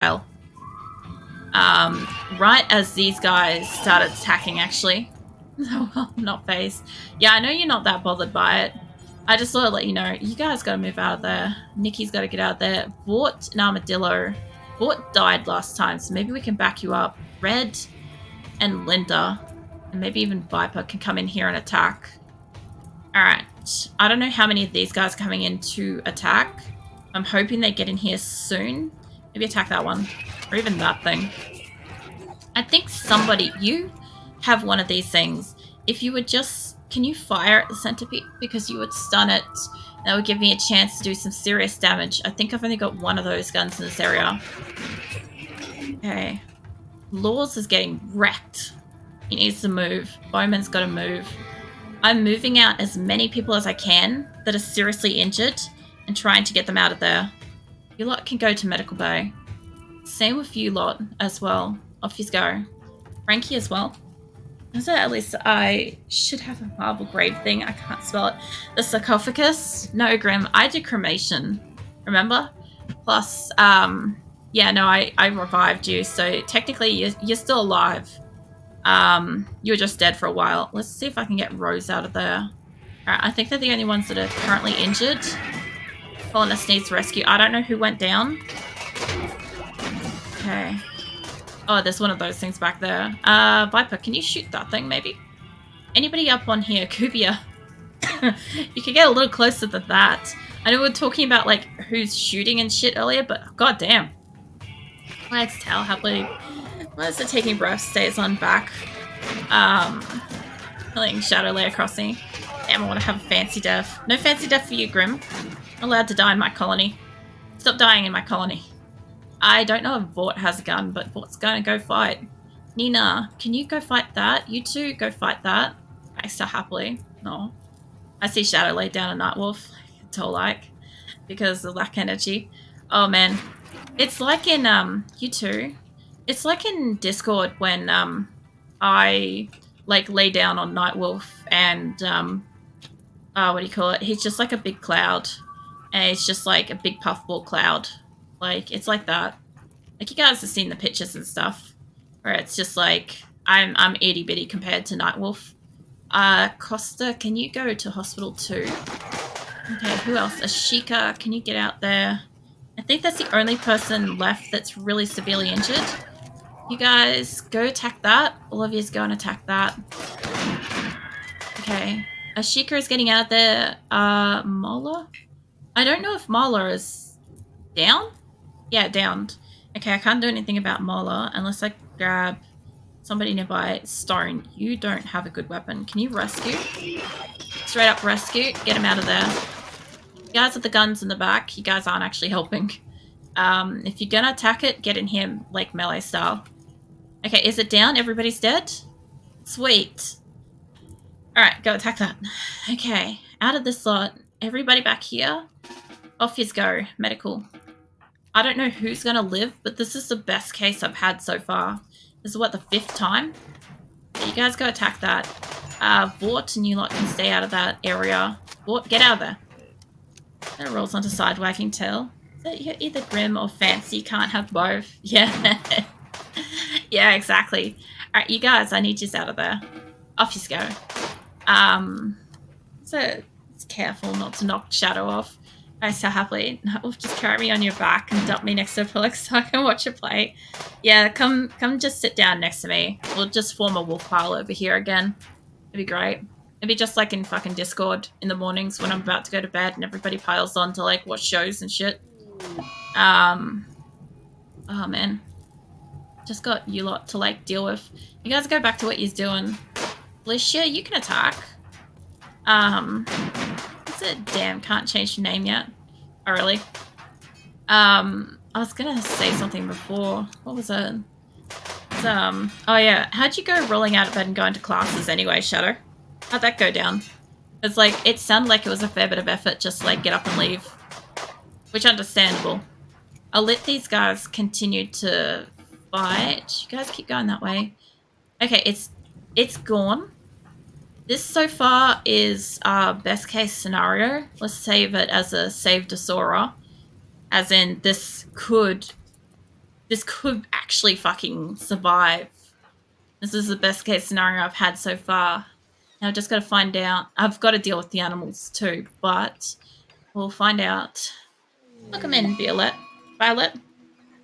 while. Right as these guys started attacking, actually. Not phased. Yeah, I know you're not that bothered by it. I just thought I'd let you know. You guys gotta move out of there. Nikki's gotta get out of there. Vort and Armadillo. Vort died last time, so maybe we can back you up. Red and Linda, and maybe even Viper can come in here and attack. Alright. I don't know how many of these guys are coming in to attack. I'm hoping they get in here soon. Maybe attack that one. Or even that thing. I think somebody... You have one of these things. If you would just... Can you fire at the centipede? Because you would stun it. That would give me a chance to do some serious damage. I think I've only got one of those guns in this area. Okay. Laws is getting wrecked. He needs to move. Bowman's got to move. I'm moving out as many people as I can that are seriously injured and trying to get them out of there. You lot can go to medical bay. Same with you lot as well. Off you go. Frankie as well. So at least I should have a marble grave thing. I can't spell it. The sarcophagus. No, Grim. I did cremation. Remember? Plus, yeah, no, I revived you. So technically, you're still alive. You were just dead for a while. Let's see if I can get Rose out of there. Alright, I think they're the only ones that are currently injured. Colonist needs rescue. I don't know who went down. Okay. Oh, there's one of those things back there. Viper, can you shoot that thing, maybe? Anybody up on here? Kubia. You could get a little closer than that. I know we were talking about, like, who's shooting and shit earlier, but goddamn. Let's tell happily. Where's the taking breath? Stays on back. Killing Shadow Layer Crossing. Damn, I want to have a fancy death. No fancy death for you, Grim. I'm allowed to die in my colony. Stop dying in my colony. I don't know if Vort has a gun, but Vort's gonna go fight. Nina, can you go fight that? You two go fight that. I still happily. No. I see Shadow lay down a Nightwolf. Toll-like. Because of lack energy. Oh man. It's like in, you two. It's like in Discord when, I, like, lay down on Nightwolf and, what do you call it? He's just like a big cloud. And it's just like a big puffball cloud. Like, it's like that. Like, you guys have seen the pictures and stuff. Where it's just like, I'm itty bitty compared to Nightwolf. Costa, can you go to hospital too? Okay, who else? Ashika, can you get out there? I think that's the only person left that's really severely injured. You guys go attack that. All of yous go and attack that. Okay. Ashika is getting out there. Mola? I don't know if Mola is down? Yeah, downed. Okay, I can't do anything about Mola unless I grab somebody nearby. Stone, you don't have a good weapon. Can you rescue? Straight up rescue. Get him out of there. You guys with the guns in the back, you guys aren't actually helping. If you're gonna attack it, get in here like melee style. Okay, is it down? Everybody's dead? Sweet. Alright, go attack that. Okay, out of this lot. Everybody back here. Off yous go. Medical. I don't know who's gonna live, but this is the best case I've had so far. This is what, the 5th time? You guys go attack that. Vort and you lot can stay out of that area. Vort, get out of there. That rolls onto side wagging tail. So you're either grim or fancy. You can't have both. Yeah. Yeah, exactly. Alright, you guys, I need you out of there. Off you go. So it's careful not to knock Shadow off. I so happily. Nightwolf, just carry me on your back and dump me next to a pillow so I can watch it play. Yeah, come just sit down next to me. We'll just form a wolf pile over here again. It'd be great. It'd be just like in fucking Discord in the mornings when I'm about to go to bed and everybody piles on to like watch shows and shit. Oh man. Just got you lot to like deal with. You guys go back to what you're doing. Alicia, you can attack. What's it? Damn, can't change your name yet. Oh really? I was gonna say something before. What was it? It's, oh yeah. How'd you go rolling out of bed and go into classes anyway, Shadow? How'd that go down? It's like, it sounded like it was a fair bit of effort just to like get up and leave. Which understandable. I'll let these guys continue to fight. You guys keep going that way. Okay, it's gone. This so far is our best case scenario. Let's save it as a saved Asora. As in, this could this could actually fucking survive. This is the best case scenario I've had so far. Now I've just got to find out. I've got to deal with the animals too, but we'll find out. Welcome in, Violet.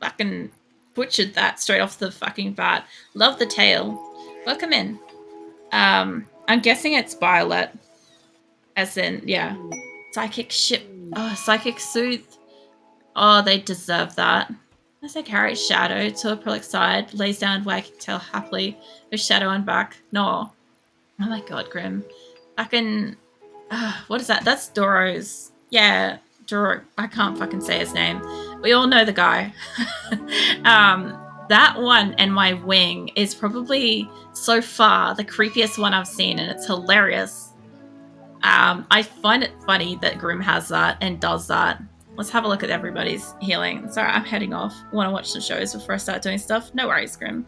Fucking butchered that straight off the fucking bat. Love the tail. Welcome in. I'm guessing it's Violet. As in, yeah. Psychic ship. Oh, psychic soothe. Oh, they deserve that. As I carry Shadow to a prolific side, lays down wagging tail happily, with Shadow on back. No. Oh my god, Grim. Fucking. What is that? That's Doro's. Yeah, Doro. I can't fucking say his name. We all know the guy. That one and my wing is probably so far the creepiest one I've seen, and it's hilarious. I find it funny that Grim has that and does that. Let's have a look at everybody's healing. Sorry, I'm heading off. Want to watch some shows before I start doing stuff? No worries, Grim.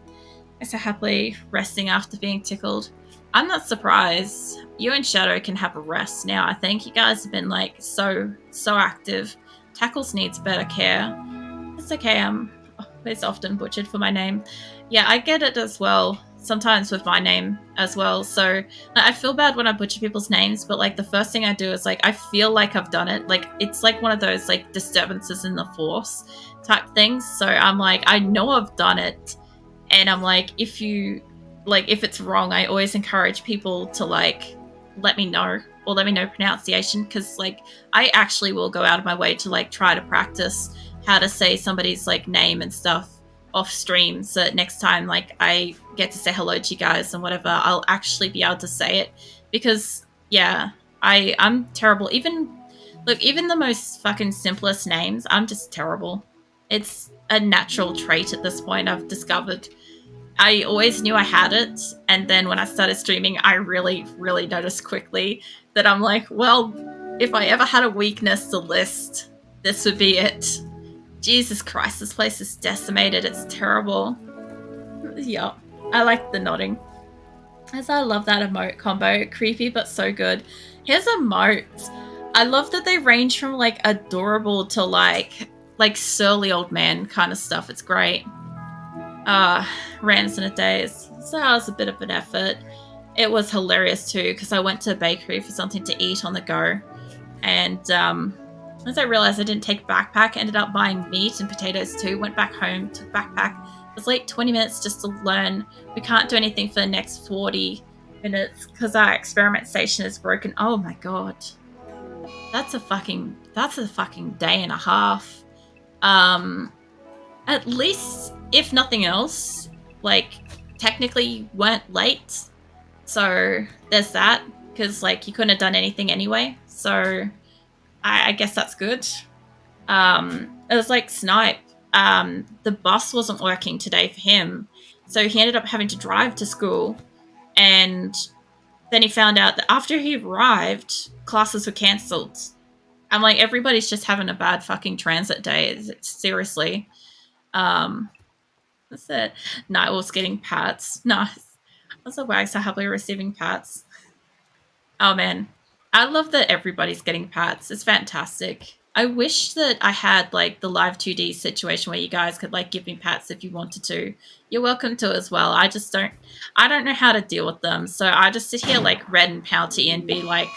I'm so happily resting after being tickled. I'm not surprised. You and Shadow can have a rest now. I think you guys have been like so active. Tackles needs better care. It's okay. It's often butchered for my name. Yeah, I get it as well. Sometimes with my name as well. So I feel bad when I butcher people's names, but like the first thing I do is like I feel like I've done it. Like it's like one of those like disturbances in the force type things. So I'm like, I know I've done it, and I'm like, if it's wrong, I always encourage people to like let me know or let me know pronunciation, because like I actually will go out of my way to like try to practice how to say somebody's like name and stuff off stream, so that next time like I get to say hello to you guys and whatever, I'll actually be able to say it. Because yeah, I'm terrible. Even the most fucking simplest names, I'm just terrible. It's a natural trait at this point, I've discovered. I always knew I had it, and then when I started streaming, I really noticed quickly that I'm like, well, if I ever had a weakness to list, this would be it. Jesus Christ, this place is decimated. It's terrible. Yeah, I like the nodding. As I love that emote combo. Creepy, but so good. Here's emotes. I love that they range from, like, adorable to, like surly old man kind of stuff. It's great. Rams in a daze. So that was a bit of an effort. It was hilarious, too, because I went to a bakery for something to eat on the go. And, as I realized I didn't take a backpack, ended up buying meat and potatoes too. Went back home, took a backpack. Was late 20 minutes just to learn. We can't do anything for the next 40 minutes because our experiment station is broken. Oh my god. That's a fucking day and a half. At least, if nothing else, like, technically you weren't late. So there's that. Because, like, you couldn't have done anything anyway. So I guess that's good. It was like Snipe. The bus wasn't working today for him, so he ended up having to drive to school, and then he found out that after he arrived, classes were cancelled. I'm like, everybody's just having a bad fucking transit day. Seriously. That's it. Nightwolf's getting pats. Nice. Also, Wags are happily receiving pats. Oh man. I love that everybody's getting pats. It's fantastic. I wish that I had like the live 2D situation where you guys could like give me pats if you wanted to. You're welcome to as well. I don't know how to deal with them. So I just sit here like red and pouty and be like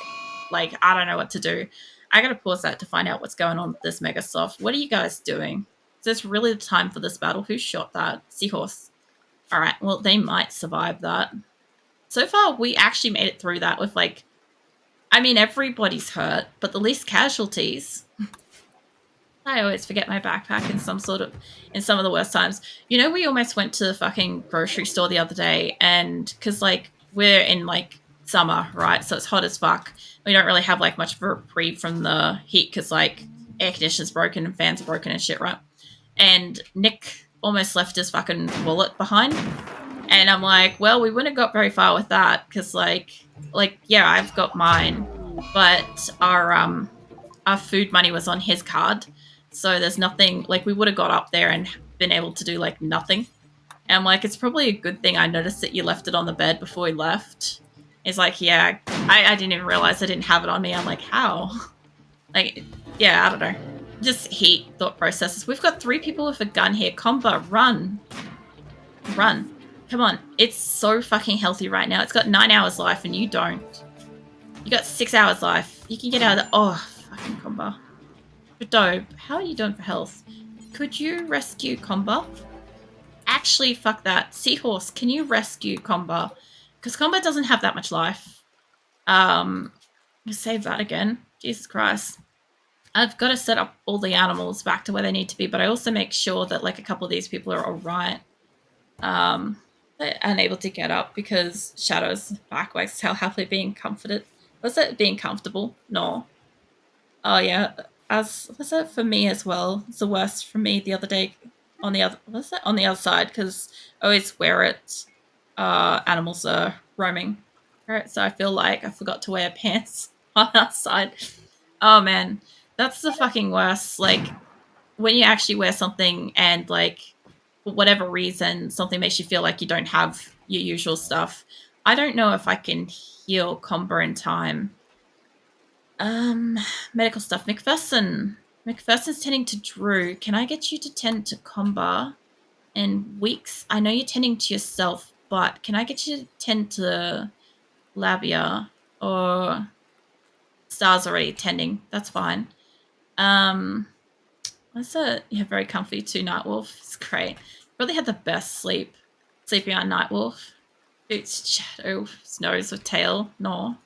I don't know what to do. I gotta pause that to find out what's going on with this Mega Soft. What are you guys doing? Is this really the time for this battle? Who shot that? Seahorse. Alright, well they might survive that. So far we actually made it through that with like, I mean, everybody's hurt, but the least casualties. I always forget my backpack in some of the worst times. You know, we almost went to the fucking grocery store the other day, and because like we're in like summer, right? So it's hot as fuck. We don't really have like much of a reprieve from the heat because like air conditioner's broken and fans are broken and shit, right? And Nick almost left his fucking wallet behind, and I'm like, well, we wouldn't have got very far with that because like yeah, I've got mine, but our food money was on his card, so there's nothing, like we would have got up there and been able to do like nothing. And I'm like, it's probably a good thing I noticed that you left it on the bed before we left. It's like, yeah, I didn't even realize I didn't have it on me. I'm like, how? Like, yeah, I don't know. just heat thought processes. We've got 3 people with a gun here. Comba, run. Run. Come on. It's so fucking healthy right now. It's got 9 hours life and you don't. You got 6 hours life. You can get out of the... Oh, fucking Comba. Dope. How are you doing for health? Could you rescue Comba? Actually, fuck that. Seahorse, can you rescue Comba? Because Comba doesn't have that much life. Save that again. Jesus Christ. I've got to set up all the animals back to where they need to be, but I also make sure that like a couple of these people are all right. They're unable to get up because Shadow's back wakes how happily being comforted. Was it being comfortable? No. Oh yeah. As was it for me as well. It's the worst for me the other day on the other on the other side because I always wear it. Animals are roaming. Right, so I feel like I forgot to wear pants on that side. Oh man. That's the fucking worst. Like, when you actually wear something and, like, for whatever reason, something makes you feel like you don't have your usual stuff. I don't know if I can heal Comba in time. Medical stuff. McPherson. McPherson's tending to Drew. Can I get you to tend to Comba? And Weeks, I know you're tending to yourself, but can I get you to tend to Labia? Or Star's already tending. That's fine. What's it? Yeah, very comfy too. Nightwolf. It's great. Really had the best sleep. Sleeping on Nightwolf. Boots, Shadow, Snows with tail. No.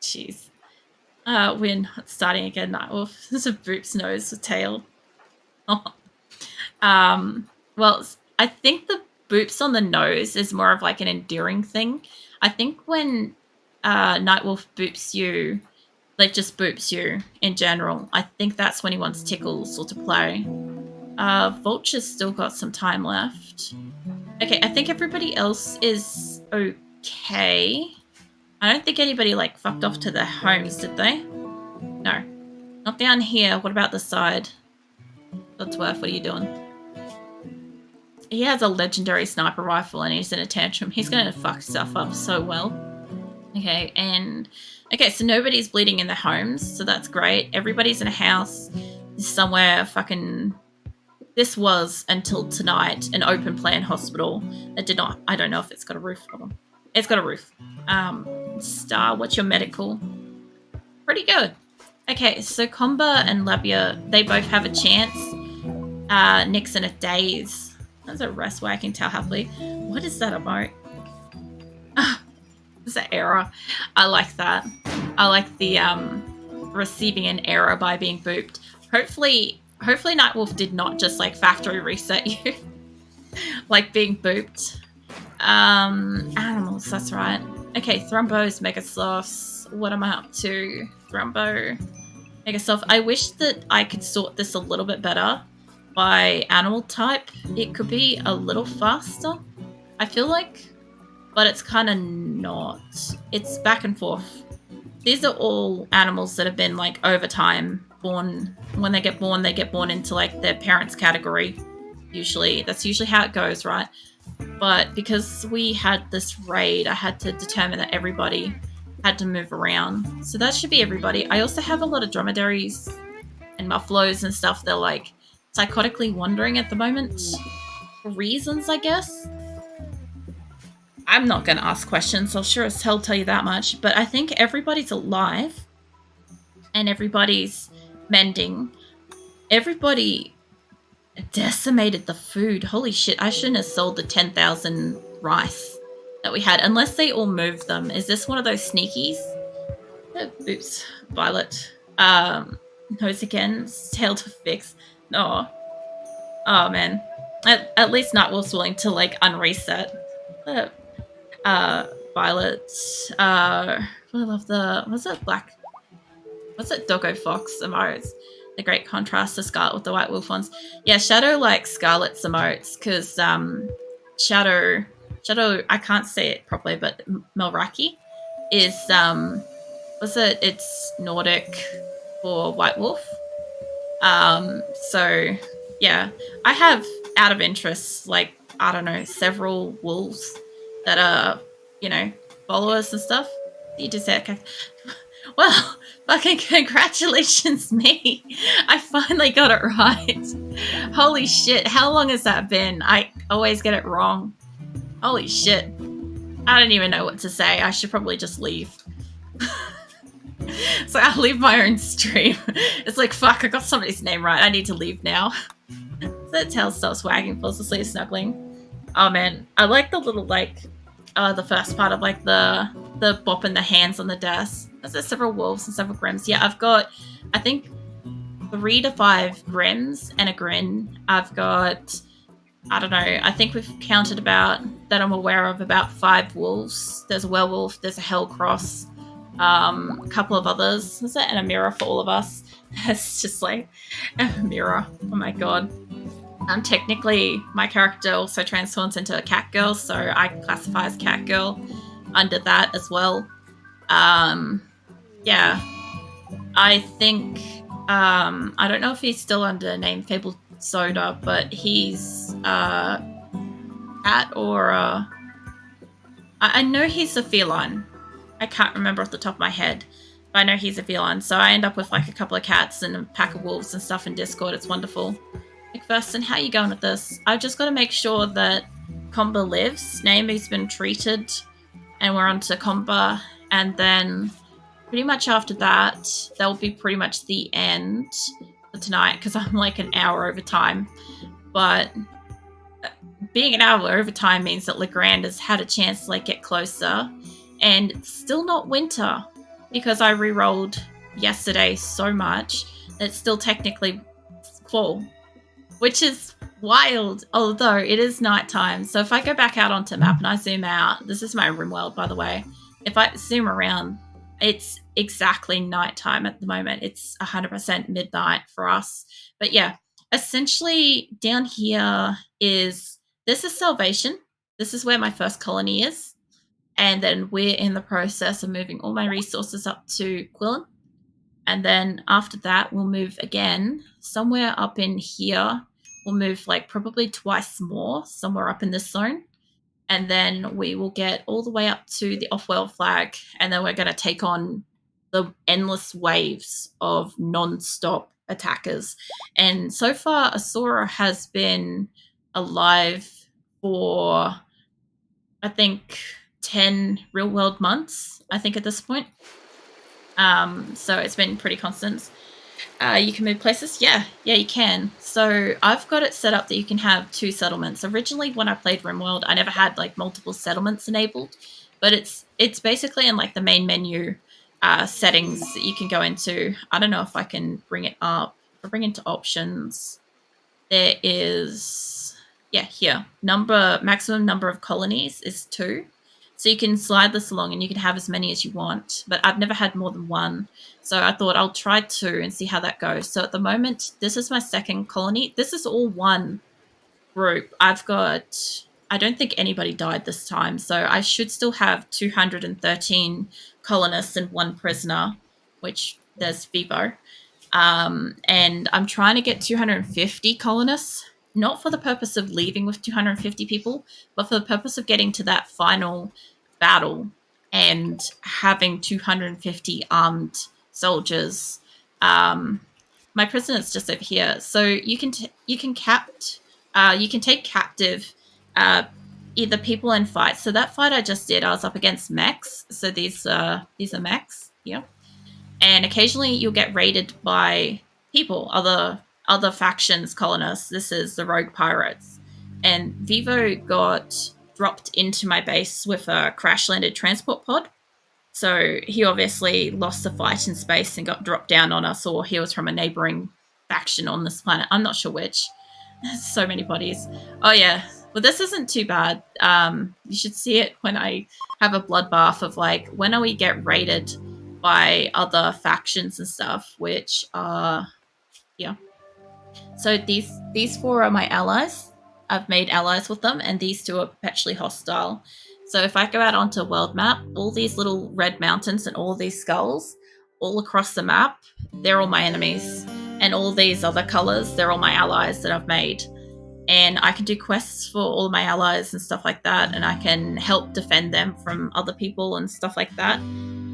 Jeez. We're not starting again, Nightwolf. This is a Boots nose with tail. Well, I think the boops on the nose is more of like an endearing thing. I think when Nightwolf boops you, like just boops you in general, I think that's when he wants tickles or to play. Vulture's still got some time left. Okay, I think everybody else is okay. I don't think anybody like fucked off to their homes, did they? No. Not down here. What about the side? Blodsworth, what are you doing? He has a legendary sniper rifle and he's in a tantrum. He's going to fuck stuff up so well. Okay, and... Okay, so nobody's bleeding in their homes, so that's great. Everybody's in a house somewhere fucking... This was, until tonight, an open plan hospital. It did not... I don't know if it's got a roof. Hold on. It's got a roof. Star, what's your medical? Pretty good. Okay, so Comba and Labia, they both have a chance. Nick's in a daze. That's a rest where I can tell happily. What is that about? It's an error. I like that. I like the receiving an error by being booped. Hopefully Nightwolf did not just like factory reset you. Like being booped. Animals, that's right. Okay, Thrumbos, Megasloths. What am I up to? Thrumbo, Megasloth. I wish that I could sort this a little bit better by animal type. It could be a little faster, I feel like. But it's kind of not. It's back and forth. These are all animals that have been, like, over time born. When they get born into, like, their parents' category. Usually. That's usually how it goes, right? But because we had this raid, I had to determine that everybody had to move around. So that should be everybody. I also have a lot of dromedaries and muffaloes and stuff. They're, like, psychotically wandering at the moment. For reasons, I guess. I'm not going to ask questions. I'll sure as hell tell you that much. But I think everybody's alive. And everybody's mending. Everybody decimated the food. Holy shit. I shouldn't have sold the 10,000 rice that we had. Unless they all moved them. Is this one of those sneakies? Oops. Violet. Nose again. Tail to fix. No. Oh, man. At least Nightwolf's willing to, like, unreset. Violet. I love the... What's that black... What's that Doggo Fox emotes? The great contrast to Scarlet with the White Wolf ones. Yeah, Shadow likes Scarlet's emotes because Shadow, I can't say it properly, but Melraki is, what's it? It's Nordic for White Wolf. So, yeah. I have, out of interest, like, I don't know, several wolves that are, you know, followers and stuff. You just said, okay. Well, Fucking congratulations, me. I finally got it right. Holy shit. How long has that been? I always get it wrong. Holy shit. I don't even know what to say. I should probably just leave. So I'll leave my own stream. It's like, fuck, I got somebody's name right. I need to leave now. The tail stops wagging, falls asleep, snuggling. Oh man, I like the little, like, the first part of, like, the bopping the hands on the desk. There's several wolves and several grims. Yeah, I've got, I think, 3 to 5 grims and a grin. I've got, I don't know, I think we've counted about, that I'm aware of, about 5 wolves. There's a werewolf, there's a hellcross, a couple of others. Is that and a mirror for all of us? It's just like a mirror. Oh my god. Technically, my character also transforms into a cat girl, so I classify as cat girl under that as well. Yeah. I think, I don't know if he's still under the name Fabled Soda, but he's cat or I know he's a feline. I can't remember off the top of my head, but I know he's a feline. So I end up with like a couple of cats and a pack of wolves and stuff in Discord. It's wonderful. McPherson, how you going with this? I've just got to make sure that Comba lives. Naomi's been treated, and we're on to Comba, and then pretty much after that, that'll be pretty much the end for tonight, because I'm like an hour over time. But being an hour over time means that Legrand has had a chance to like get closer, and it's still not winter, because I re-rolled yesterday so much that it's still technically fall, which is wild, although it is nighttime. So if I go back out onto map and I zoom out, this is my RimWorld, by the way. If I zoom around, it's exactly nighttime at the moment. It's 100% midnight for us. But yeah, essentially down here is, this is Salvation. This is where my first colony is. And then we're in the process of moving all my resources up to Qulin. And then after that, we'll move again somewhere up in here. We'll move like probably twice more, somewhere up in this zone. And then we will get all the way up to the off-world flag. And then we're going to take on the endless waves of non-stop attackers. And so far, Asora has been alive for, I think, 10 real-world months, I think, at this point. So it's been pretty constant. You can move places? Yeah, you can. So I've got it set up that you can have 2 settlements. Originally, when I played RimWorld, I never had like multiple settlements enabled, but it's basically in like the main menu settings that you can go into. I don't know if I can bring it up. If I bring into options, there is, yeah, here, maximum number of colonies is 2. So you can slide this along and you can have as many as you want, but I've never had more than 1. So I thought I'll try 2 and see how that goes. So at the moment, this is my second colony. This is all one group. I've got, I don't think anybody died this time. So I should still have 213 colonists and 1 prisoner, which there's Vivo. And I'm trying to get 250 colonists, not for the purpose of leaving with 250 people, but for the purpose of getting to that final battle and having 250 armed soldiers. My prisoner's just over here, so you can take captive either people in fights. So that fight I just did, I was up against mechs. So these are mechs, yeah. And occasionally you'll get raided by people, other factions, colonists. This is the rogue pirates. And Vivo got dropped into my base with a crash-landed transport pod. So he obviously lost the fight in space and got dropped down on us, or he was from a neighboring faction on this planet. I'm not sure which. There's so many bodies. Oh, yeah. Well, this isn't too bad. You should see it when I have a bloodbath of, like, when we get raided by other factions and stuff, which are, yeah. So these 4 are my allies. I've made allies with them, and these 2 are perpetually hostile. So if I go out onto a world map, all these little red mountains and all these skulls all across the map, they're all my enemies. And all these other colors, they're all my allies that I've made. And I can do quests for all my allies and stuff like that, and I can help defend them from other people and stuff like that.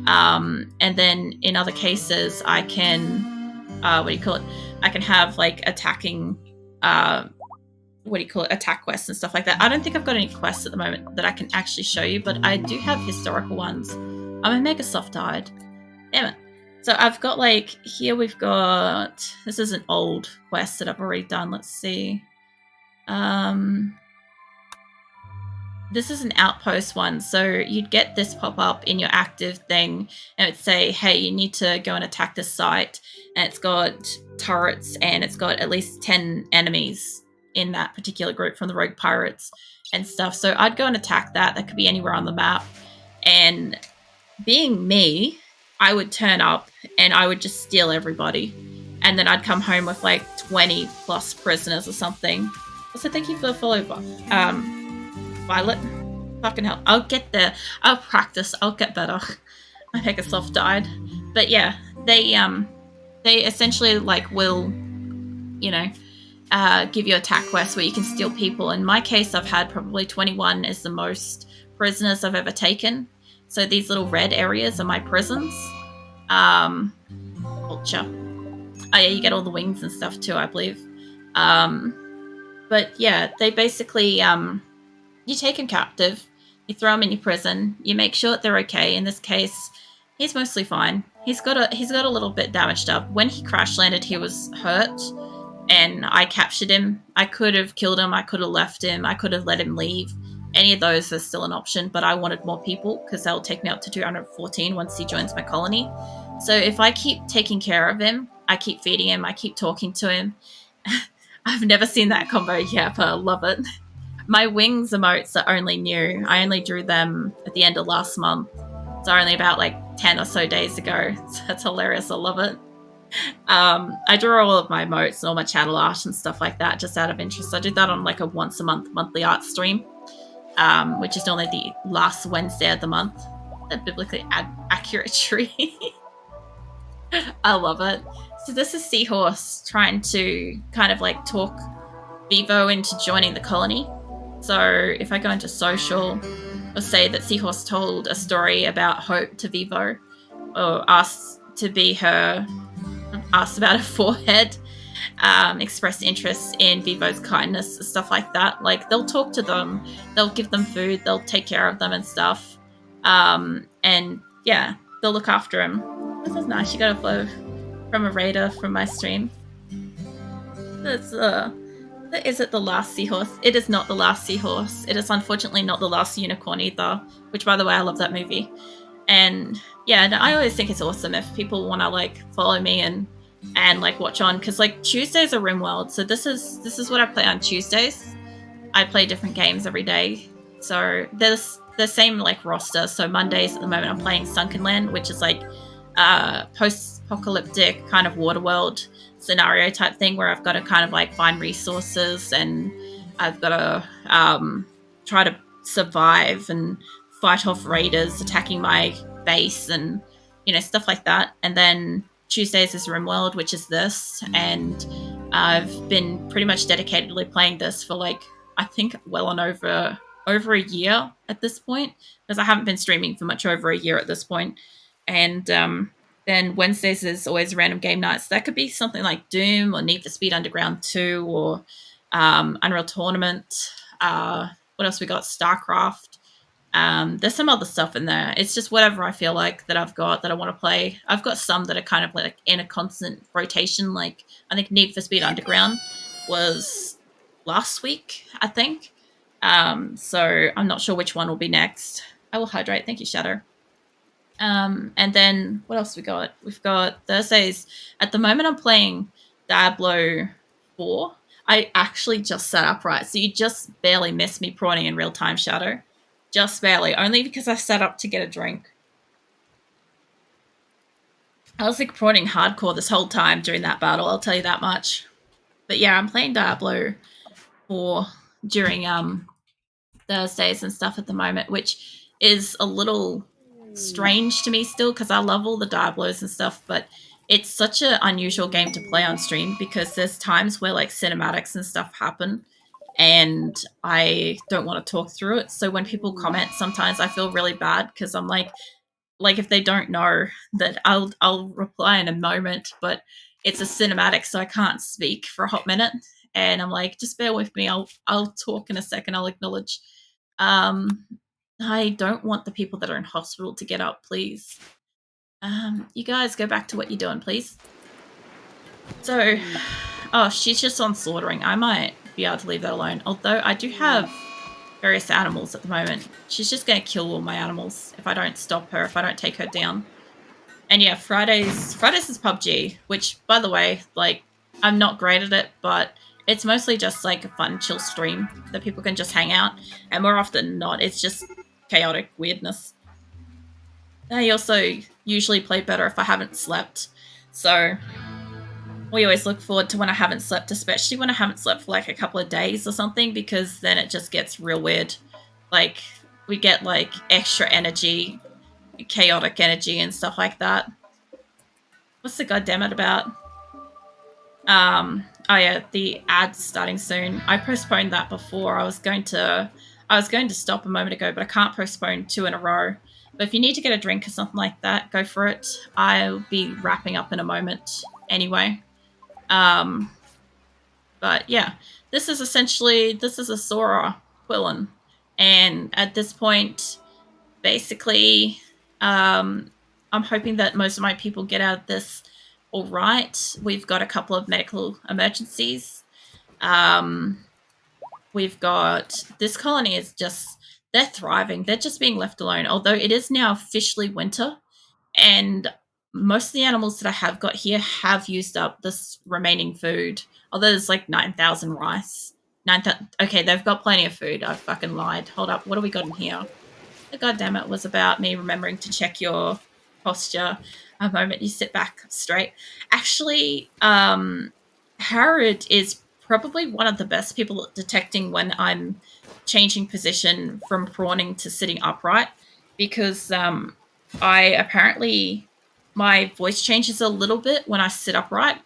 And then in other cases, I can, I can have like attacking, attack quests and stuff like that. I don't think I've got any quests at the moment that I can actually show you, but I do have historical ones. My Mega Soft died. Damn it. So I've got like, here we've got, this is an old quest that I've already done. Let's see. This is an outpost one. So you'd get this pop up in your active thing and it'd say, hey, you need to go and attack this site. And it's got turrets and it's got at least 10 enemies in that particular group from the rogue pirates and stuff. So I'd go and attack that. That could be anywhere on the map. And being me, I would turn up and I would just steal everybody. And then I'd come home with like 20 plus prisoners or something. Also, thank you for the follow, Violet. Fucking hell. I'll get there. I'll practice. I'll get better. My Pegasoft died. But yeah, they essentially like will, you know, give you attack quests where you can steal people. In my case, I've had probably 21 is the most prisoners I've ever taken. So these little red areas are my prisons. Vulture. Oh yeah, you get all the wings and stuff too, I believe. But yeah, they basically, you take them captive, you throw them in your prison, you make sure that they're okay. In this case, he's mostly fine. He's got a little bit damaged up. When he crash landed, he was hurt, and I captured him. I could have killed him. I could have left him. I could have let him leave. Any of those are still an option, but I wanted more people because they'll take me up to 214 once he joins my colony. So if I keep taking care of him, I keep feeding him, I keep talking to him. I've never seen that combo yet, but I love it. My wings emotes are only new. I only drew them at the end of last month. So only about like 10 or so days ago. So that's hilarious. I love it. I draw all of my emotes and all my channel art and stuff like that just out of interest. I do that on like a once a month monthly art stream, which is normally the last Wednesday of the month. A biblically accurate tree. I love it. So this is Seahorse trying to kind of like talk Vivo into joining the colony. So if I go into social, or say that Seahorse told a story about Hope to Vivo, or asked about her forehead, expressed interest in Vivo's kindness, stuff like that. Like, they'll talk to them, they'll give them food, they'll take care of them and stuff. And yeah, they'll look after him. This is nice. You got a flow from a raider from my stream. Is it the last seahorse? It is not the last seahorse. It is unfortunately not the last unicorn either, which, by the way, I love that movie. And yeah, I always think it's awesome if people want to like follow me and like watch on, because like Tuesdays are RimWorld, so this is what I play on Tuesdays. I play different games every day, so there's the same like roster. So Mondays at the moment I'm playing Sunken Land, which is like post-apocalyptic kind of Waterworld scenario type thing where I've got to kind of like find resources and I've got to try to survive and fight off raiders attacking my base and, you know, stuff like that. And then Tuesdays is RimWorld, which is this, and I've been pretty much dedicatedly playing this for like, I think well on over a year at this point, because I haven't been streaming for much over a year at this point. And then Wednesdays is always random game nights. That could be something like Doom or Need for Speed Underground 2 or Unreal Tournament. What else we got? StarCraft. There's some other stuff in there. It's just whatever I feel like that I've got that I want to play. I've got some that are kind of like in a constant rotation. Like I think Need for Speed Underground was last week, I think. So I'm not sure which one will be next. I will hydrate. Thank you, Shadow. And then what else we got? We've got Thursdays. At the moment I'm playing Diablo 4. I actually just sat upright, so you just barely missed me prawning in real time, Shadow. Just barely, only because I sat up to get a drink. I was like prawning hardcore this whole time during that battle, I'll tell you that much. But yeah, I'm playing Diablo 4 during Thursdays and stuff at the moment, which is a little strange to me still because I love all the Diablos and stuff, but it's such an unusual game to play on stream because there's times where like cinematics and stuff happen and I don't want to talk through it. So when people comment, sometimes I feel really bad because I'm like, like if they don't know, that I'll reply in a moment, but it's a cinematic, so I can't speak for a hot minute. And I'm like, just bear with me. I'll talk in a second. I'll acknowledge. I don't want the people that are in hospital to get up, please. You guys go back to what you're doing, please. So, oh, she's just on slaughtering. I might be able to leave that alone. Although I do have various animals at the moment. She's just going to kill all my animals if I don't stop her, if I don't take her down. And yeah, Fridays is PUBG, which, by the way, like, I'm not great at it, but it's mostly just like a fun, chill stream that people can just hang out. And more often than not, it's just chaotic weirdness. I also usually play better if I haven't slept. So we always look forward to when I haven't slept, especially when I haven't slept for like a couple of days or something, because then it just gets real weird. Like, we get like extra energy, chaotic energy and stuff like that. What's the goddammit about? Oh yeah, the ad's starting soon. I postponed that before. I was going to stop a moment ago, but I can't postpone 2 in a row. But if you need to get a drink or something like that, go for it. I'll be wrapping up in a moment anyway. But yeah, this is Asora Qulin. And at this point, basically, I'm hoping that most of my people get out of this all right. We've got a couple of medical emergencies. We've got, this colony is just, they're thriving. They're just being left alone. Although it is now officially winter, and most of the animals that I have got here have used up this remaining food. Although there's like 9,000 rice. 9,000. Okay, they've got plenty of food. I fucking lied. Hold up. What do we got in here? The goddammit was about me remembering to check your posture. A moment you sit back straight. Actually, Harrod is probably one of the best people at detecting when I'm changing position from prawning to sitting upright, because I apparently, my voice changes a little bit when I sit upright,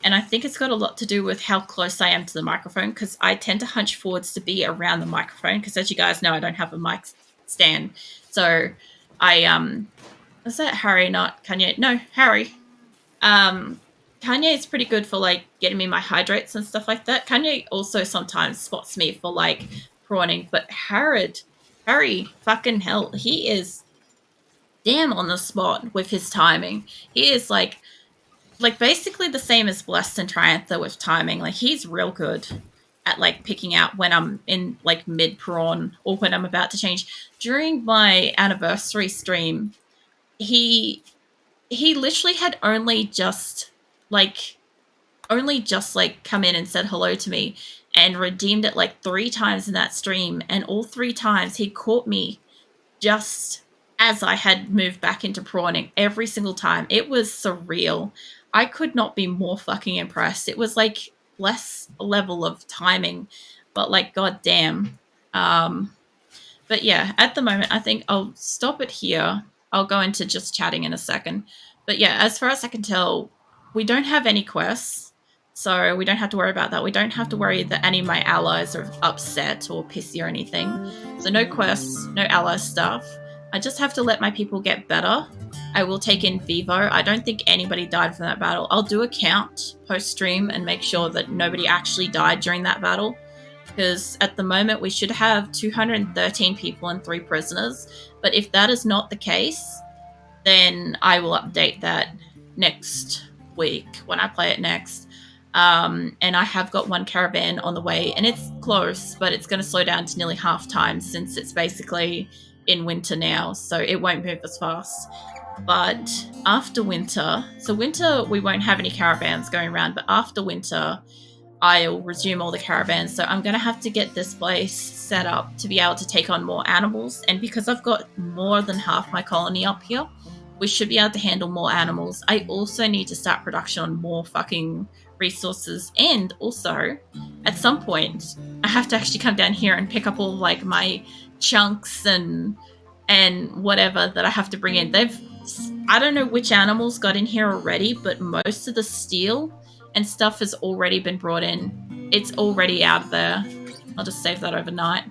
and I think it's got a lot to do with how close I am to the microphone, because I tend to hunch forwards to be around the microphone, because as you guys know, I don't have a mic stand. So I is that Harry, not Kanye? No, Harry. Kanye is pretty good for like getting me my hydrates and stuff like that. Kanye also sometimes spots me for like prawning, but Harry, fucking hell, he is damn on the spot with his timing. He is like basically the same as Blessed and Triantha with timing. Like, he's real good at like picking out when I'm in like mid prawn or when I'm about to change. During my anniversary stream, he literally had only just come in and said hello to me, and redeemed it like 3 times in that stream, and all 3 times he caught me just as I had moved back into prawning. Every single time. It was surreal. I could not be more fucking impressed. It was like less level of timing, but like goddamn. But yeah, at the moment, I think I'll stop it here. I'll go into just chatting in a second. But yeah, as far as I can tell, we don't have any quests, so we don't have to worry about that. We don't have to worry that any of my allies are upset or pissy or anything. So no quests, no ally stuff. I just have to let my people get better. I will take in Vivo. I don't think anybody died from that battle. I'll do a count post-stream and make sure that nobody actually died during that battle, because at the moment we should have 213 people and 3 prisoners. But if that is not the case, then I will update that next week when I play it next. And I have got 1 caravan on the way, and it's close, but it's going to slow down to nearly half time since it's basically in winter now, so it won't move as fast. But after winter, so winter we won't have any caravans going around, but after winter I'll resume all the caravans. So I'm going to have to get this place set up to be able to take on more animals, and because I've got more than half my colony up here, we should be able to handle more animals. I also need to start production on more fucking resources, and also at some point I have to actually come down here and pick up all like my chunks and whatever that I have to bring in. I don't know which animals got in here already, but most of the steel and stuff has already been brought in. It's already out of there. I'll just save that overnight.